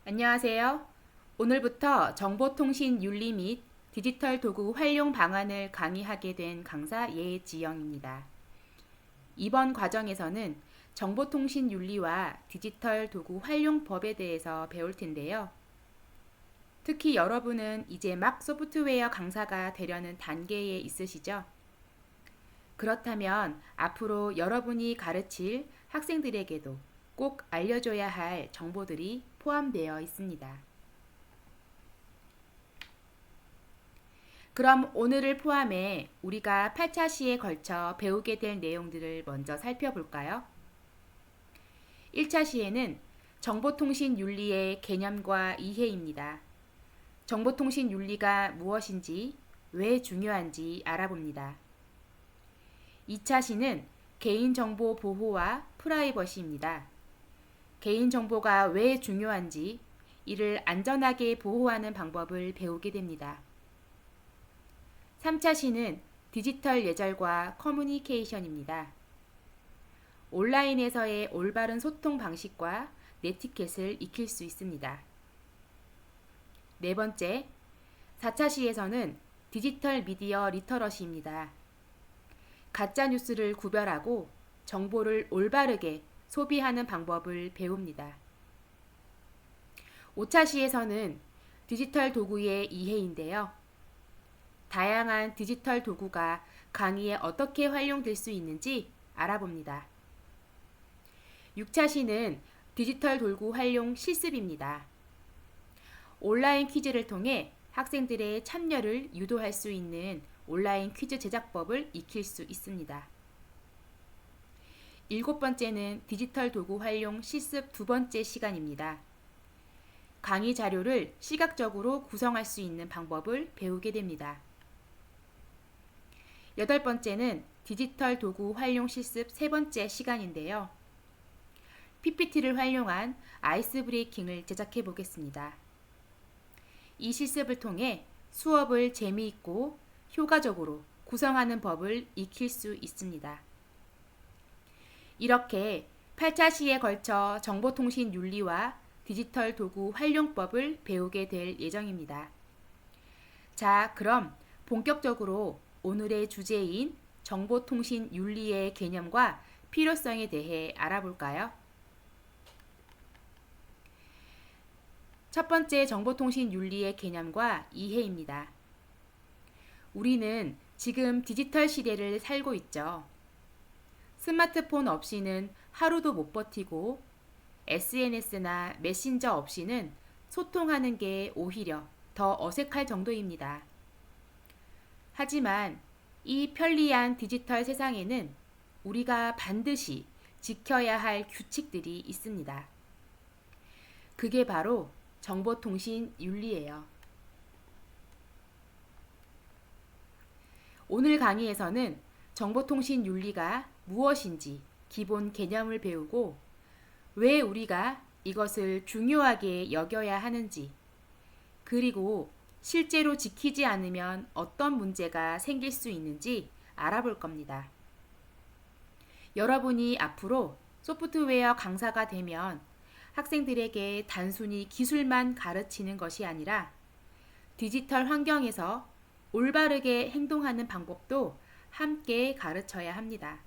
안녕하세요. 오늘부터 정보통신 윤리 및 디지털 도구 활용 방안을 강의하게 된 강사 예지영입니다. 이번 과정에서는 정보통신 윤리와 디지털 도구 활용법에 대해서 배울 텐데요. 특히 여러분은 이제 막 소프트웨어 강사가 되려는 단계에 있으시죠? 그렇다면 앞으로 여러분이 가르칠 학생들에게도 꼭 알려줘야 할 정보들이 포함되어 있습니다. 그럼 오늘을 포함해 우리가 8차 시에 걸쳐 배우게 될 내용들을 먼저 살펴볼까요? 1차 시에는 정보통신 윤리의 개념과 이해입니다. 정보통신 윤리가 무엇인지, 왜 중요한지 알아봅니다. 2차 시는 개인정보 보호와 프라이버시입니다. 개인정보가 왜 중요한지, 이를 안전하게 보호하는 방법을 배우게 됩니다. 3차 시는 디지털 예절과 커뮤니케이션입니다. 온라인에서의 올바른 소통 방식과 네티켓을 익힐 수 있습니다. 네 번째, 4차 시에서는 디지털 미디어 리터러시입니다. 가짜 뉴스를 구별하고 정보를 올바르게 소비하는 방법을 배웁니다. 5차 시에서는 디지털 도구의 이해인데요. 다양한 디지털 도구가 강의에 어떻게 활용될 수 있는지 알아봅니다. 6차 시는 디지털 도구 활용 실습입니다. 온라인 퀴즈를 통해 학생들의 참여를 유도할 수 있는 온라인 퀴즈 제작법을 익힐 수 있습니다. 7번째는 디지털 도구 활용 실습 2번째 시간입니다. 강의 자료를 시각적으로 구성할 수 있는 방법을 배우게 됩니다. 8번째는 디지털 도구 활용 실습 3번째 시간인데요. PPT를 활용한 아이스 브레이킹을 제작해 보겠습니다. 이 실습을 통해 수업을 재미있고 효과적으로 구성하는 법을 익힐 수 있습니다. 이렇게 8차 시에 걸쳐 정보통신 윤리와 디지털 도구 활용법을 배우게 될 예정입니다. 자, 그럼 본격적으로 오늘의 주제인 정보통신 윤리의 개념과 필요성에 대해 알아볼까요? 첫 번째 정보통신 윤리의 개념과 이해입니다. 우리는 지금 디지털 시대를 살고 있죠. 스마트폰 없이는 하루도 못 버티고 SNS나 메신저 없이는 소통하는 게 오히려 더 어색할 정도입니다. 하지만 이 편리한 디지털 세상에는 우리가 반드시 지켜야 할 규칙들이 있습니다. 그게 바로 정보통신 윤리예요. 오늘 강의에서는 정보통신 윤리가 무엇인지 기본 개념을 배우고 왜 우리가 이것을 중요하게 여겨야 하는지, 그리고 실제로 지키지 않으면 어떤 문제가 생길 수 있는지 알아볼 겁니다. 여러분이 앞으로 소프트웨어 강사가 되면 학생들에게 단순히 기술만 가르치는 것이 아니라 디지털 환경에서 올바르게 행동하는 방법도 함께 가르쳐야 합니다.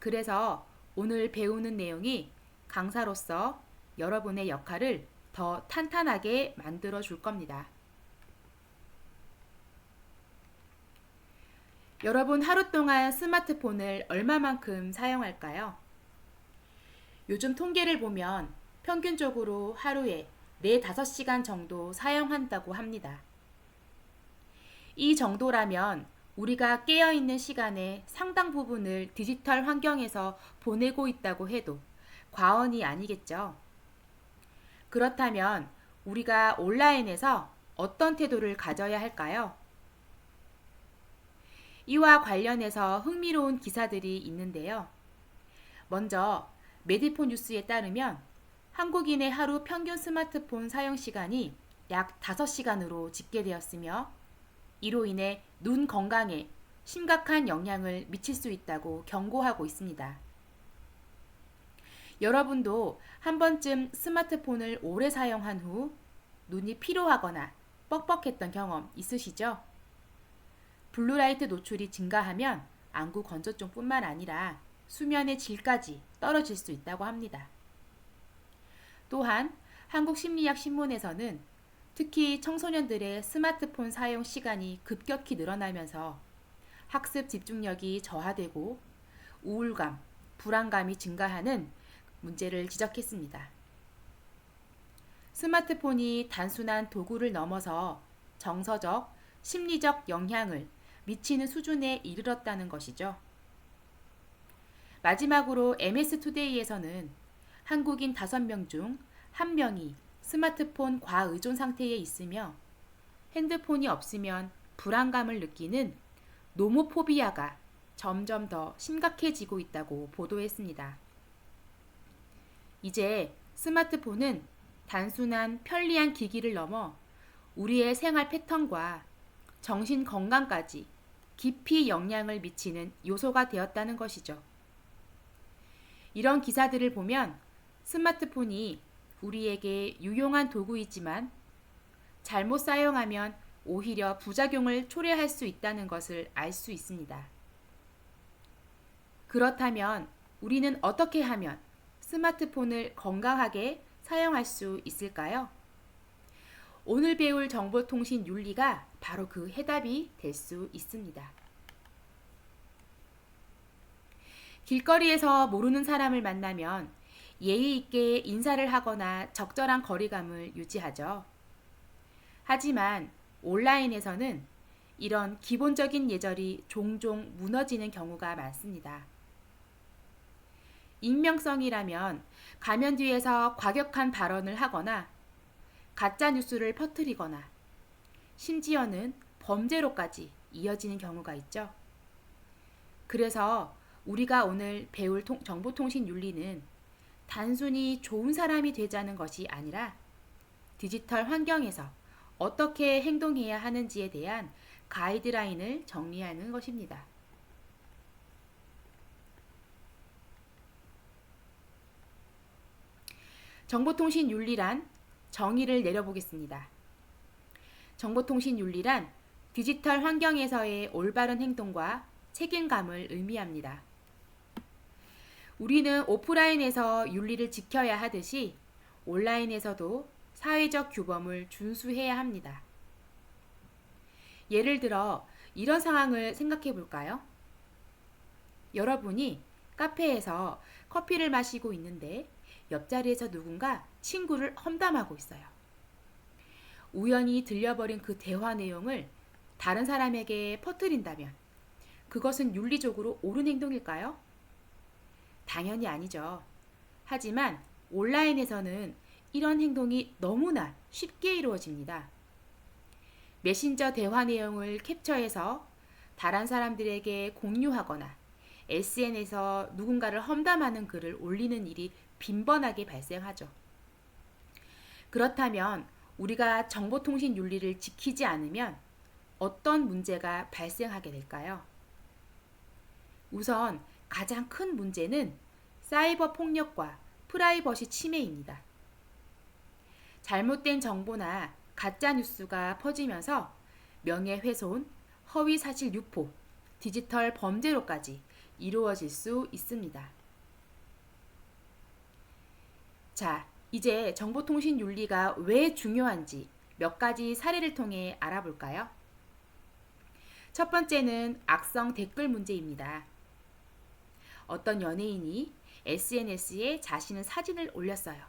그래서 오늘 배우는 내용이 강사로서 여러분의 역할을 더 탄탄하게 만들어 줄 겁니다. 여러분 하루 동안 스마트폰을 얼마만큼 사용할까요? 요즘 통계를 보면 평균적으로 하루에 4-5시간 정도 사용한다고 합니다. 이 정도라면 우리가 깨어있는 시간의 상당 부분을 디지털 환경에서 보내고 있다고 해도 과언이 아니겠죠. 그렇다면 우리가 온라인에서 어떤 태도를 가져야 할까요? 이와 관련해서 흥미로운 기사들이 있는데요. 먼저 메디포 뉴스에 따르면 한국인의 하루 평균 스마트폰 사용 시간이 약 5시간으로 집계되었으며 이로 인해 눈 건강에 심각한 영향을 미칠 수 있다고 경고하고 있습니다. 여러분도 한 번쯤 스마트폰을 오래 사용한 후 눈이 피로하거나 뻑뻑했던 경험 있으시죠? 블루라이트 노출이 증가하면 안구 건조증뿐만 아니라 수면의 질까지 떨어질 수 있다고 합니다. 또한 한국심리학신문에서는 특히 청소년들의 스마트폰 사용 시간이 급격히 늘어나면서 학습 집중력이 저하되고 우울감, 불안감이 증가하는 문제를 지적했습니다. 스마트폰이 단순한 도구를 넘어서 정서적, 심리적 영향을 미치는 수준에 이르렀다는 것이죠. 마지막으로 MS투데이에서는 한국인 5명 중 1명이 스마트폰 과의존 상태에 있으며 핸드폰이 없으면 불안감을 느끼는 노모포비아가 점점 더 심각해지고 있다고 보도했습니다. 이제 스마트폰은 단순한 편리한 기기를 넘어 우리의 생활 패턴과 정신 건강까지 깊이 영향을 미치는 요소가 되었다는 것이죠. 이런 기사들을 보면 스마트폰이 우리에게 유용한 도구이지만 잘못 사용하면 오히려 부작용을 초래할 수 있다는 것을 알 수 있습니다. 그렇다면 우리는 어떻게 하면 스마트폰을 건강하게 사용할 수 있을까요? 오늘 배울 정보통신 윤리가 바로 그 해답이 될 수 있습니다. 길거리에서 모르는 사람을 만나면 예의 있게 인사를 하거나 적절한 거리감을 유지하죠. 하지만 온라인에서는 이런 기본적인 예절이 종종 무너지는 경우가 많습니다. 익명성이라면 가면 뒤에서 과격한 발언을 하거나 가짜 뉴스를 퍼뜨리거나 심지어는 범죄로까지 이어지는 경우가 있죠. 그래서 우리가 오늘 배울 정보통신 윤리는 단순히 좋은 사람이 되자는 것이 아니라 디지털 환경에서 어떻게 행동해야 하는지에 대한 가이드라인을 정리하는 것입니다. 정보통신 윤리란 정의를 내려보겠습니다. 정보통신 윤리란 디지털 환경에서의 올바른 행동과 책임감을 의미합니다. 우리는 오프라인에서 윤리를 지켜야 하듯이 온라인에서도 사회적 규범을 준수해야 합니다. 예를 들어 이런 상황을 생각해 볼까요? 여러분이 카페에서 커피를 마시고 있는데 옆자리에서 누군가 친구를 험담하고 있어요. 우연히 들려버린 그 대화 내용을 다른 사람에게 퍼뜨린다면 그것은 윤리적으로 옳은 행동일까요? 당연히 아니죠. 하지만 온라인에서는 이런 행동이 너무나 쉽게 이루어집니다. 메신저 대화 내용을 캡처해서 다른 사람들에게 공유하거나 SNS에서 누군가를 험담하는 글을 올리는 일이 빈번하게 발생하죠. 그렇다면 우리가 정보통신 윤리를 지키지 않으면 어떤 문제가 발생하게 될까요? 우선 가장 큰 문제는 사이버 폭력과 프라이버시 침해입니다. 잘못된 정보나 가짜 뉴스가 퍼지면서 명예훼손, 허위사실 유포, 디지털 범죄로까지 이루어질 수 있습니다. 자, 이제 정보통신 윤리가 왜 중요한지 몇 가지 사례를 통해 알아볼까요? 첫 번째는 악성 댓글 문제입니다. 어떤 연예인이 SNS에 자신의 사진을 올렸어요.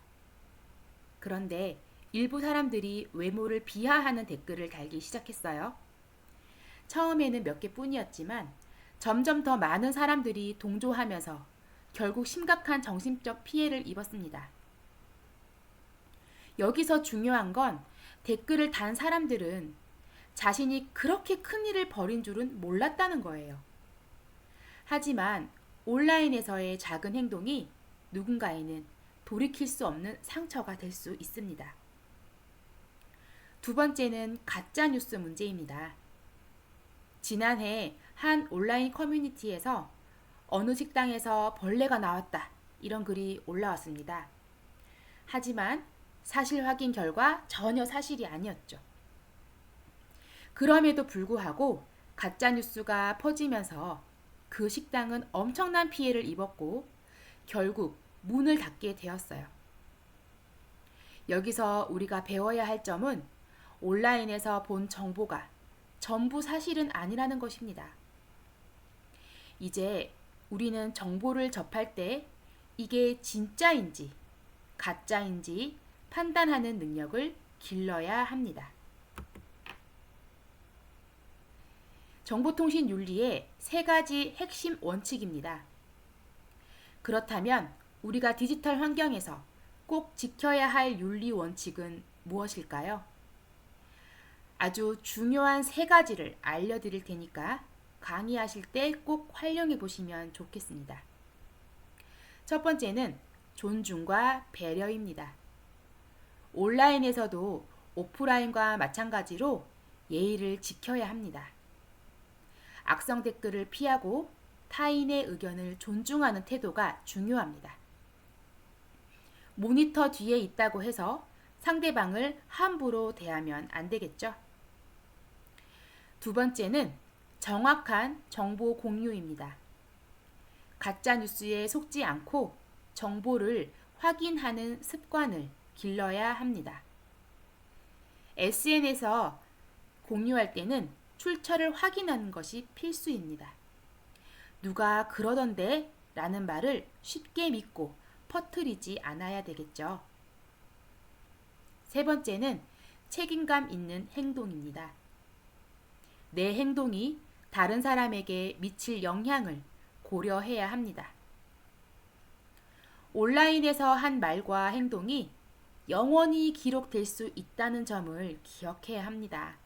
그런데 일부 사람들이 외모를 비하하는 댓글을 달기 시작했어요. 처음에는 몇 개뿐이었지만 점점 더 많은 사람들이 동조하면서 결국 심각한 정신적 피해를 입었습니다. 여기서 중요한 건 댓글을 단 사람들은 자신이 그렇게 큰 일을 벌인 줄은 몰랐다는 거예요. 하지만 온라인에서의 작은 행동이 누군가에는 돌이킬 수 없는 상처가 될 수 있습니다. 두 번째는 가짜뉴스 문제입니다. 지난해 한 온라인 커뮤니티에서 어느 식당에서 벌레가 나왔다 이런 글이 올라왔습니다. 하지만 사실 확인 결과 전혀 사실이 아니었죠. 그럼에도 불구하고 가짜뉴스가 퍼지면서 그 식당은 엄청난 피해를 입었고 결국 문을 닫게 되었어요. 여기서 우리가 배워야 할 점은 온라인에서 본 정보가 전부 사실은 아니라는 것입니다. 이제 우리는 정보를 접할 때 이게 진짜인지 가짜인지 판단하는 능력을 길러야 합니다. 정보통신 윤리의 3가지 핵심 원칙입니다. 그렇다면 우리가 디지털 환경에서 꼭 지켜야 할 윤리 원칙은 무엇일까요? 아주 중요한 3가지를 알려드릴 테니까 강의하실 때 꼭 활용해 보시면 좋겠습니다. 첫 번째는 존중과 배려입니다. 온라인에서도 오프라인과 마찬가지로 예의를 지켜야 합니다. 악성 댓글을 피하고 타인의 의견을 존중하는 태도가 중요합니다. 모니터 뒤에 있다고 해서 상대방을 함부로 대하면 안 되겠죠? 두 번째는 정확한 정보 공유입니다. 가짜 뉴스에 속지 않고 정보를 확인하는 습관을 길러야 합니다. SNS에서 공유할 때는 출처를 확인하는 것이 필수입니다. 누가 그러던데 라는 말을 쉽게 믿고 퍼뜨리지 않아야 되겠죠. 세 번째는 책임감 있는 행동입니다. 내 행동이 다른 사람에게 미칠 영향을 고려해야 합니다. 온라인에서 한 말과 행동이 영원히 기록될 수 있다는 점을 기억해야 합니다.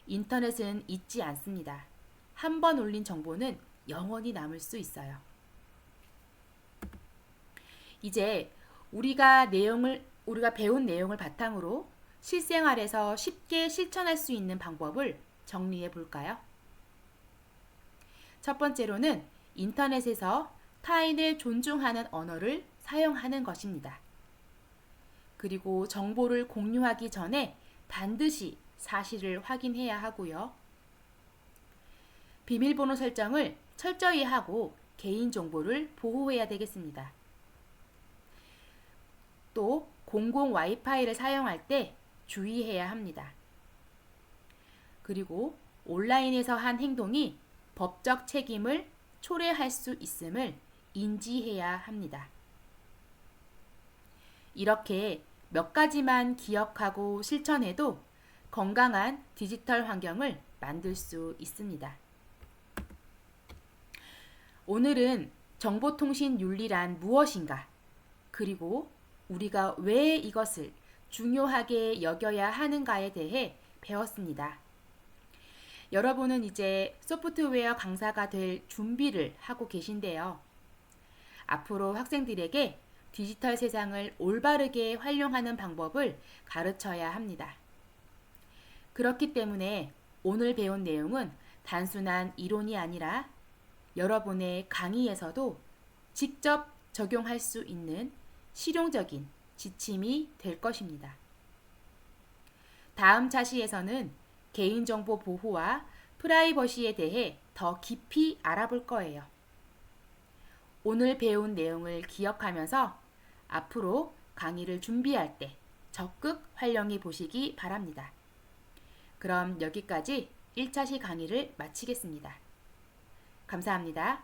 인터넷은 잊지 않습니다. 한 번 올린 정보는 영원히 남을 수 있어요. 이제 우리가 배운 내용을 바탕으로 실생활에서 쉽게 실천할 수 있는 방법을 정리해 볼까요? 첫 번째로는 인터넷에서 타인을 존중하는 언어를 사용하는 것입니다. 그리고 정보를 공유하기 전에 반드시 사실을 확인해야 하고요. 비밀번호 설정을 철저히 하고 개인정보를 보호해야 되겠습니다. 또 공공 와이파이를 사용할 때 주의해야 합니다. 그리고 온라인에서 한 행동이 법적 책임을 초래할 수 있음을 인지해야 합니다. 이렇게 몇 가지만 기억하고 실천해도 건강한 디지털 환경을 만들 수 있습니다. 오늘은 정보통신 윤리란 무엇인가, 그리고 우리가 왜 이것을 중요하게 여겨야 하는가에 대해 배웠습니다. 여러분은 이제 소프트웨어 강사가 될 준비를 하고 계신데요. 앞으로 학생들에게 디지털 세상을 올바르게 활용하는 방법을 가르쳐야 합니다. 그렇기 때문에 오늘 배운 내용은 단순한 이론이 아니라 여러분의 강의에서도 직접 적용할 수 있는 실용적인 지침이 될 것입니다. 다음 차시에서는 개인정보 보호와 프라이버시에 대해 더 깊이 알아볼 거예요. 오늘 배운 내용을 기억하면서 앞으로 강의를 준비할 때 적극 활용해 보시기 바랍니다. 그럼 여기까지 1차시 강의를 마치겠습니다. 감사합니다.